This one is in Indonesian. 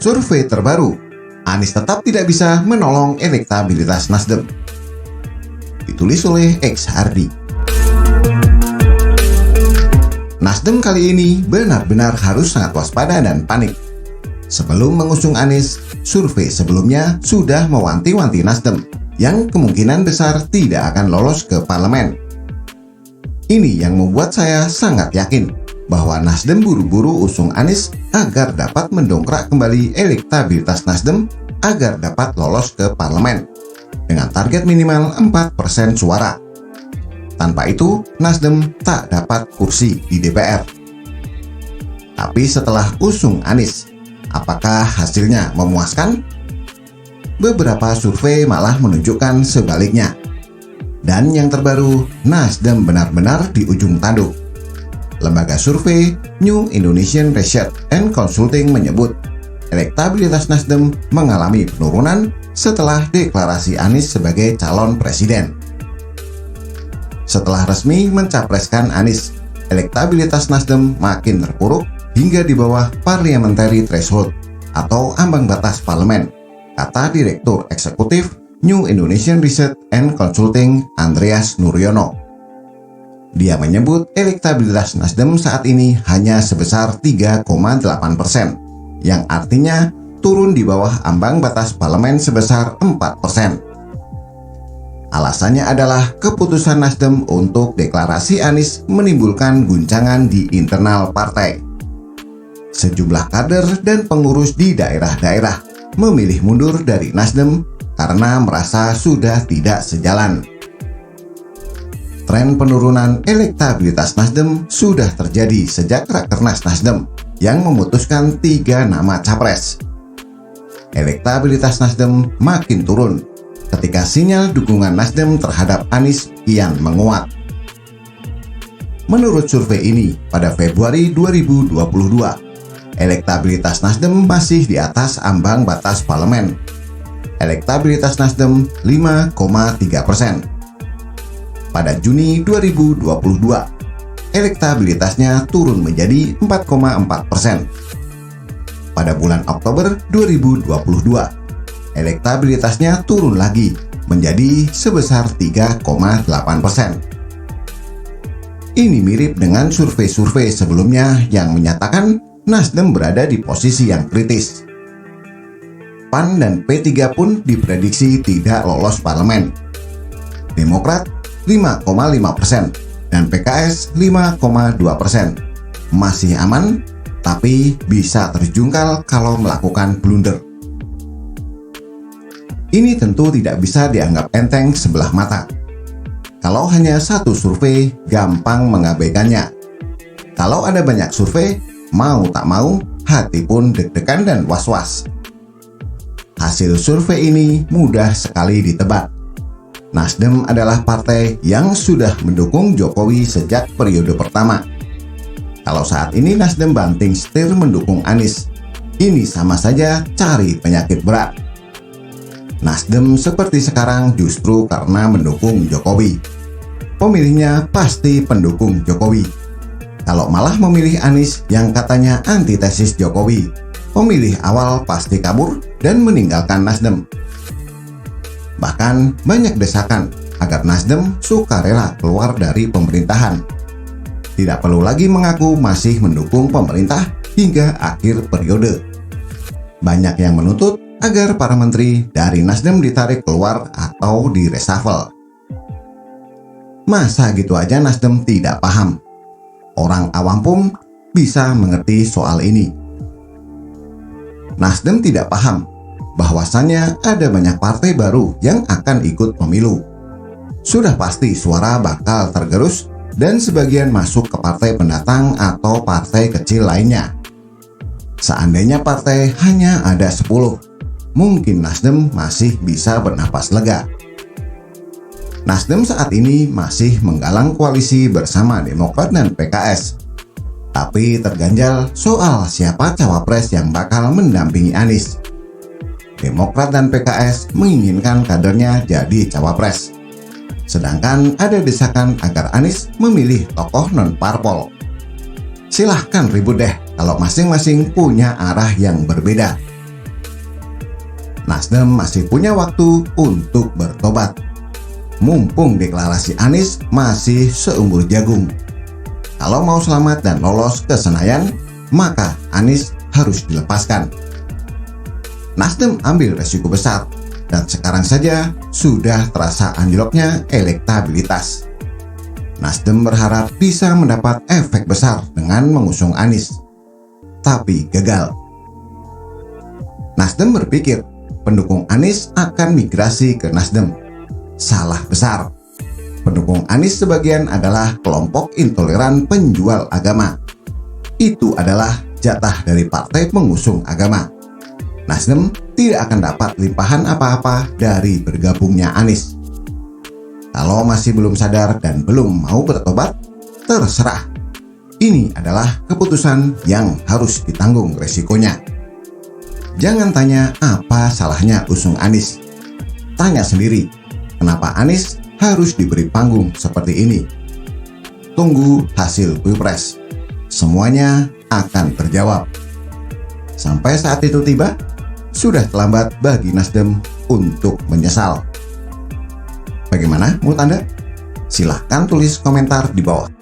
Survei terbaru, Anies tetap tidak bisa menolong elektabilitas Nasdem. Ditulis oleh X Hardi. Nasdem kali ini benar-benar harus sangat waspada dan panik. Sebelum mengusung Anies, survei sebelumnya sudah mewanti-wanti Nasdem yang kemungkinan besar tidak akan lolos ke parlemen. Ini yang membuat saya sangat yakin bahwa Nasdem buru-buru usung Anies agar dapat mendongkrak kembali elektabilitas Nasdem agar dapat lolos ke parlemen dengan target minimal 4% suara. Tanpa itu, Nasdem tak dapat kursi di DPR. Tapi setelah usung Anies, apakah hasilnya memuaskan? Beberapa survei malah menunjukkan sebaliknya. Dan yang terbaru, Nasdem benar-benar di ujung tanduk. Lembaga survei New Indonesian Research and Consulting menyebut elektabilitas Nasdem mengalami penurunan setelah deklarasi Anies sebagai calon presiden. Setelah resmi mencapreskan Anies, elektabilitas Nasdem makin terpuruk hingga di bawah parliamentary threshold atau ambang batas parlemen, kata Direktur Eksekutif New Indonesian Research and Consulting Andreas Nuryono. Dia menyebut elektabilitas Nasdem saat ini hanya sebesar 3,8%, yang artinya turun di bawah ambang batas parlemen sebesar 4%. Alasannya adalah keputusan Nasdem untuk deklarasi Anies menimbulkan guncangan di internal partai. Sejumlah kader dan pengurus di daerah-daerah memilih mundur dari Nasdem karena merasa sudah tidak sejalan. Tren penurunan elektabilitas Nasdem sudah terjadi sejak Rakernas Nasdem yang memutuskan 3 nama capres. Elektabilitas Nasdem makin turun ketika sinyal dukungan Nasdem terhadap Anies kian menguat. Menurut survei ini, pada Februari 2022, elektabilitas Nasdem masih di atas ambang batas parlemen. Elektabilitas Nasdem 5,3%. Pada Juni 2022, elektabilitasnya turun menjadi 4,4%. Pada bulan Oktober 2022, elektabilitasnya turun lagi menjadi sebesar 3,8%. Ini mirip dengan survei-survei sebelumnya yang menyatakan Nasdem berada di posisi yang kritis. PAN dan P3 pun diprediksi tidak lolos parlemen. Demokrat 5,5% dan PKS 5,2%. Masih aman, tapi bisa terjungkal kalau melakukan blunder. Ini tentu tidak bisa dianggap enteng sebelah mata. Kalau hanya satu survei, gampang mengabaikannya. Kalau ada banyak survei, mau tak mau, hati pun deg-degan dan was-was. Hasil survei ini mudah sekali ditebak. Nasdem adalah partai yang sudah mendukung Jokowi sejak periode pertama. Kalau saat ini Nasdem banting setir mendukung Anies, ini sama saja cari penyakit berat. Nasdem seperti sekarang justru karena mendukung Jokowi. Pemilihnya pasti pendukung Jokowi. Kalau malah memilih Anies yang katanya antitesis Jokowi, pemilih awal pasti kabur dan meninggalkan Nasdem. Bahkan banyak desakan agar Nasdem sukarela keluar dari pemerintahan. Tidak perlu lagi mengaku masih mendukung pemerintah hingga akhir periode. Banyak yang menuntut agar para menteri dari Nasdem ditarik keluar atau di-reshuffle. Masa gitu aja Nasdem tidak paham? Orang awam pun bisa mengerti soal ini. Nasdem tidak paham bahwasannya ada banyak partai baru yang akan ikut pemilu. Sudah pasti suara bakal tergerus dan sebagian masuk ke partai pendatang atau partai kecil lainnya. Seandainya partai hanya ada 10, mungkin Nasdem masih bisa bernapas lega. Nasdem saat ini masih menggalang koalisi bersama Demokrat dan PKS. Tapi terganjal soal siapa cawapres yang bakal mendampingi Anies. Demokrat dan PKS menginginkan kadernya jadi cawapres. Sedangkan ada desakan agar Anies memilih tokoh non-parpol. Silahkan ribut deh kalau masing-masing punya arah yang berbeda. Nasdem masih punya waktu untuk bertobat. Mumpung deklarasi Anies masih seumur jagung. Kalau mau selamat dan lolos ke Senayan, maka Anies harus dilepaskan. Nasdem ambil resiko besar, dan sekarang saja sudah terasa anjloknya elektabilitas. Nasdem berharap bisa mendapat efek besar dengan mengusung Anies, tapi gagal. Nasdem berpikir pendukung Anies akan migrasi ke Nasdem. Salah besar. Pendukung Anies sebagian adalah kelompok intoleran penjual agama. Itu adalah jatah dari partai pengusung agama. Nasdem tidak akan dapat limpahan apa-apa dari bergabungnya Anies. Kalau masih belum sadar dan belum mau bertobat, terserah. Ini adalah keputusan yang harus ditanggung resikonya. Jangan tanya apa salahnya usung Anies. Tanya sendiri, kenapa Anies harus diberi panggung seperti ini? Tunggu hasil Pilpres. Semuanya akan terjawab. Sampai saat itu tiba, sudah terlambat bagi Nasdem untuk menyesal. Bagaimana menurut Anda? Silahkan tulis komentar di bawah.